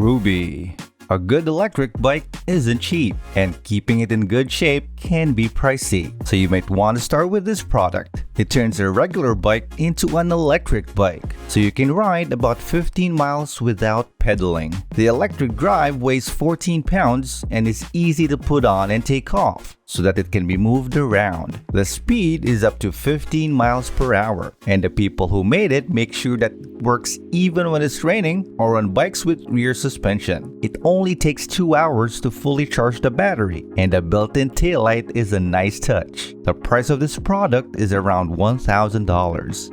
Rubbee. A good electric bike isn't cheap, and keeping it in good shape can be pricey, so you might want to start with this product. It turns a regular bike into an electric bike, so you can ride about 15 miles without pedaling. The electric drive weighs 14 pounds and is easy to put on and take off, so that it can be moved around. The speed is up to 15 miles per hour, and the people who made it make sure that it works even when it's raining or on bikes with rear suspension. It only takes 2 hours to fully charge the battery, and the built-in taillight is a nice touch. The price of this product is around $1,000.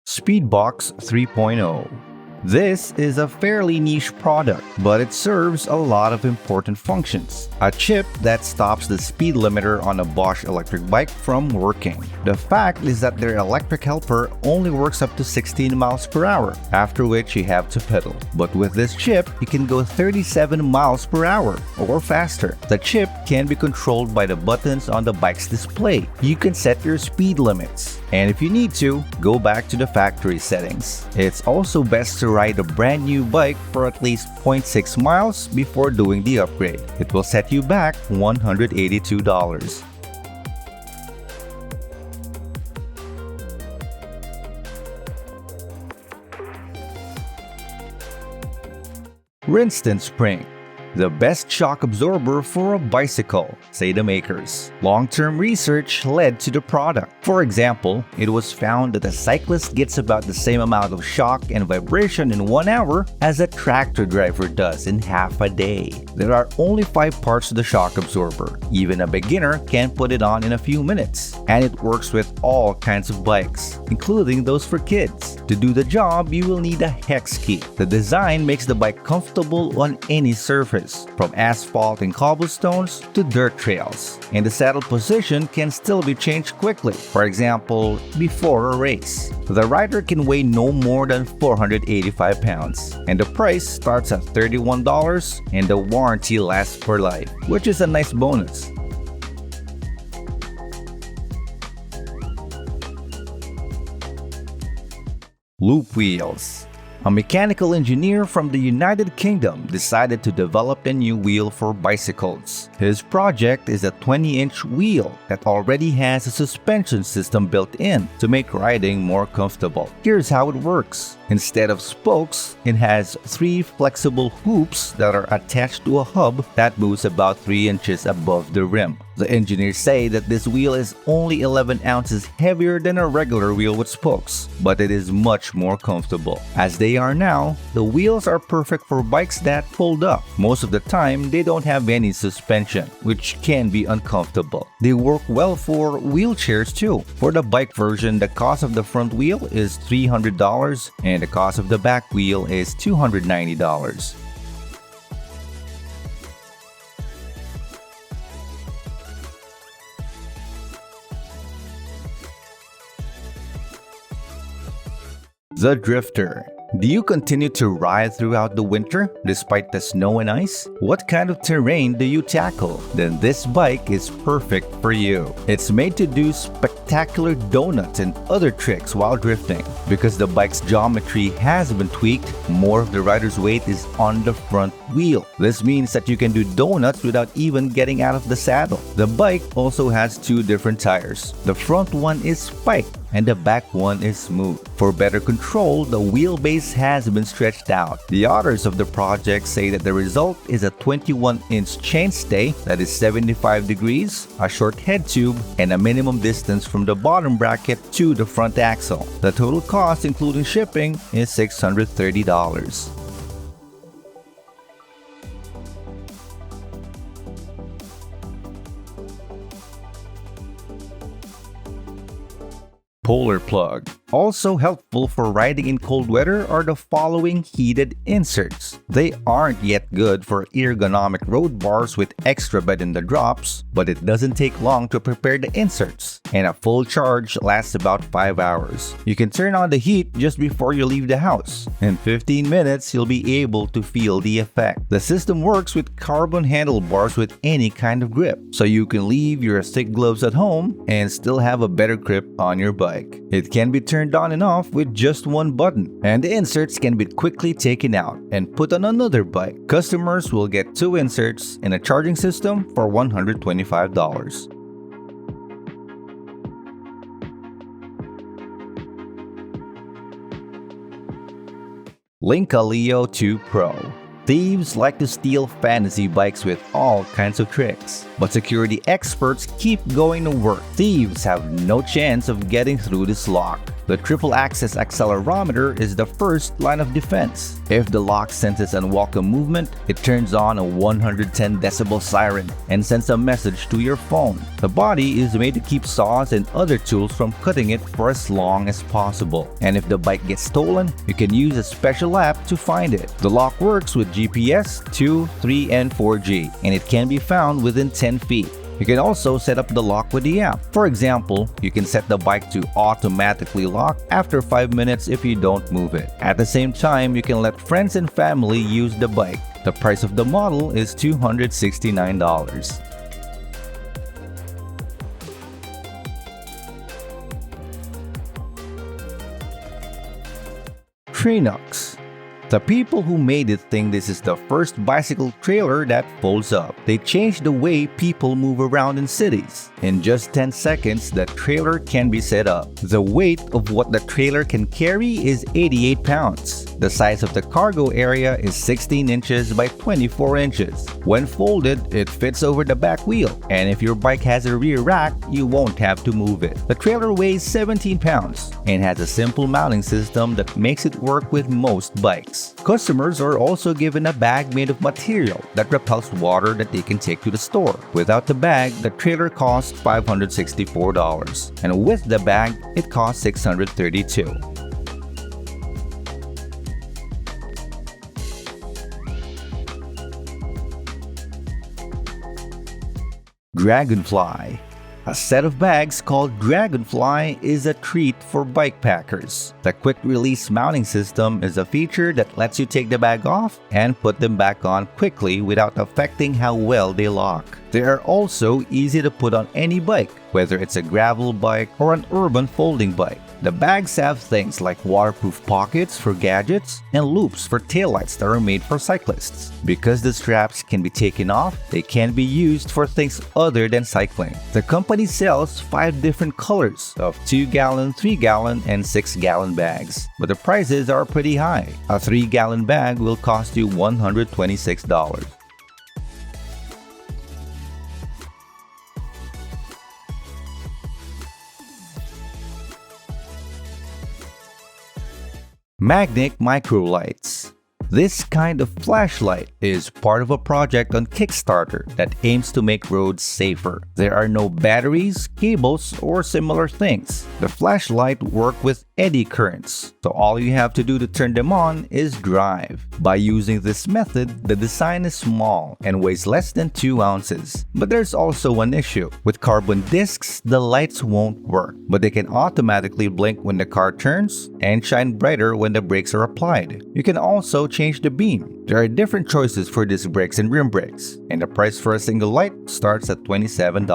SpeedBox 3.0. This is a fairly niche product, but it serves a lot of important functions. A chip that stops the speed limiter on a Bosch electric bike from working. The fact is that their electric helper only works up to 16 miles per hour, after which you have to pedal. But with this chip, you can go 37 miles per hour or faster. The chip can be controlled by the buttons on the bike's display. You can set your speed limits, and if you need to, go back to the factory settings. It's also best to ride a brand new bike for at least 0.6 miles before doing the upgrade. It will set you back $182. Rinsten Spring. The best shock absorber for a bicycle, say the makers. Long-term research led to the product. For example, it was found that a cyclist gets about the same amount of shock and vibration in 1 hour as a tractor driver does in half a day. There are only 5 parts to the shock absorber. Even a beginner can put it on in a few minutes, and it works with all kinds of bikes, including those for kids. To do the job, you will need a hex key. The design makes the bike comfortable on any surface, from asphalt and cobblestones to dirt trails, and the saddle position can still be changed quickly, for example, before a race. The rider can weigh no more than 485 pounds, and the price starts at $31, and the warranty lasts for life, which is a nice bonus. Loopwheels. A mechanical engineer from the United Kingdom decided to develop a new wheel for bicycles. His project is a 20-inch wheel that already has a suspension system built in to make riding more comfortable. Here's how it works. Instead of spokes, it has 3 flexible hoops that are attached to a hub that moves about 3 inches above the rim. The engineers say that this wheel is only 11 ounces heavier than a regular wheel with spokes, but it is much more comfortable. As they are now, the wheels are perfect for bikes that fold up. Most of the time, they don't have any suspension, which can be uncomfortable. They work well for wheelchairs too. For the bike version, the cost of the front wheel is $300 and the cost of the back wheel is $290. The Drifter. Do you continue to ride throughout the winter despite the snow and ice? What kind of terrain do you tackle? Then this bike is perfect for you. It's made to do spectacular donuts and other tricks while drifting. Because the bike's geometry has been tweaked, more of the rider's weight is on the front wheel. This means that you can do donuts without even getting out of the saddle. The bike also has 2 different tires. The front one is spiked and the back one is smooth. For better control, the wheelbase has been stretched out. The authors of the project say that the result is a 21-inch chainstay that is 75 degrees, a short head tube, and a minimum distance from the bottom bracket to the front axle. The total cost, including shipping, is $630. Polar plug. Also helpful for riding in cold weather are the following heated inserts. They aren't yet good for ergonomic road bars with extra bed in the drops, but it doesn't take long to prepare the inserts, and a full charge lasts about 5 hours. You can turn on the heat just before you leave the house. In 15 minutes, you'll be able to feel the effect. The system works with carbon handlebars with any kind of grip, so you can leave your thick gloves at home and still have a better grip on your bike. It can be turned on and off with just one button, and the inserts can be quickly taken out and put on another bike. Customers will get 2 inserts and a charging system for $125. Linka Leo 2 Pro. Thieves like to steal fantasy bikes with all kinds of tricks, but security experts keep going to work. Thieves have no chance of getting through this lock. The triple-axis accelerometer is the first line of defense. If the lock senses unwelcome movement, it turns on a 110 decibel siren and sends a message to your phone. The body is made to keep saws and other tools from cutting it for as long as possible. And if the bike gets stolen, you can use a special app to find it. The lock works with GPS, 2, 3, and 4G, and it can be found within 10 feet. You can also set up the lock with the app. For example, you can set the bike to automatically lock after 5 minutes if you don't move it. At the same time, you can let friends and family use the bike. The price of the model is $269. Trenux. The people who made it think this is the first bicycle trailer that folds up. They changed the way people move around in cities. In just 10 seconds, the trailer can be set up. The weight of what the trailer can carry is 88 pounds. The size of the cargo area is 16 inches by 24 inches. When folded, it fits over the back wheel, and if your bike has a rear rack, you won't have to move it. The trailer weighs 17 pounds and has a simple mounting system that makes it work with most bikes. Customers are also given a bag made of material that repels water that they can take to the store. Without the bag, the trailer costs $564, and with the bag, it costs $632. Dragonfly. A set of bags called Dragonfly is a treat for bike packers. The quick-release mounting system is a feature that lets you take the bag off and put them back on quickly without affecting how well they lock. They are also easy to put on any bike, whether it's a gravel bike or an urban folding bike. The bags have things like waterproof pockets for gadgets and loops for taillights that are made for cyclists. Because the straps can be taken off, they can be used for things other than cycling. The company sells 5 different colors of 2-gallon, 3-gallon, and 6-gallon bags, but the prices are pretty high. A 3-gallon bag will cost you $126. Magnic Microlights. This kind of flashlight is part of a project on Kickstarter that aims to make roads safer. There are no batteries, cables, or similar things. The flashlight work with eddy currents, so all you have to do to turn them on is drive. By using this method, the design is small and weighs less than 2 ounces. But there's also an issue. With carbon discs, the lights won't work, but they can automatically blink when the car turns and shine brighter when the brakes are applied. You can also change the beam. There are different choices for disc brakes and rim brakes, and the price for a single light starts at $27.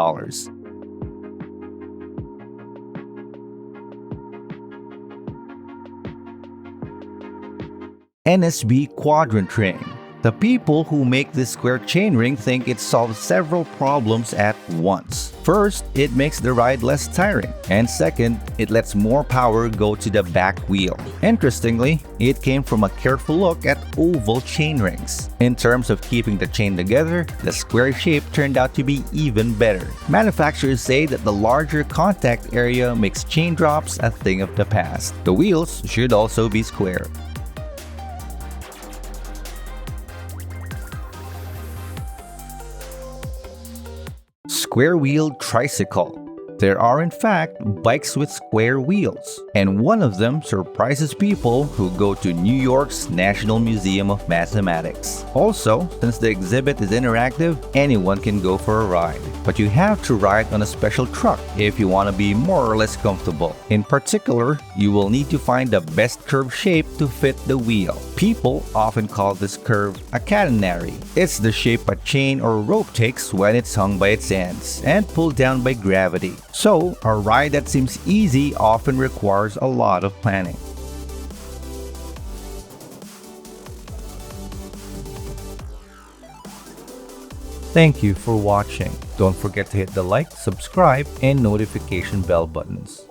NSB Quadrant Ring. The people who make this square chainring think it solves several problems at once. First, it makes the ride less tiring, and second, it lets more power go to the back wheel. Interestingly, it came from a careful look at oval chainrings. In terms of keeping the chain together, the square shape turned out to be even better. Manufacturers say that the larger contact area makes chain drops a thing of the past. The wheels should also be square. Square-wheeled Tricycle. There are in fact bikes with square wheels, and one of them surprises people who go to New York's National Museum of Mathematics. Also, since the exhibit is interactive, anyone can go for a ride. But you have to ride on a special truck if you want to be more or less comfortable. In particular, you will need to find the best curve shape to fit the wheel. People often call this curve a catenary. It's the shape a chain or rope takes when it's hung by its ends and pulled down by gravity. So, a ride that seems easy often requires a lot of planning. Thank you for watching. Don't forget to hit the like, subscribe, and notification bell buttons.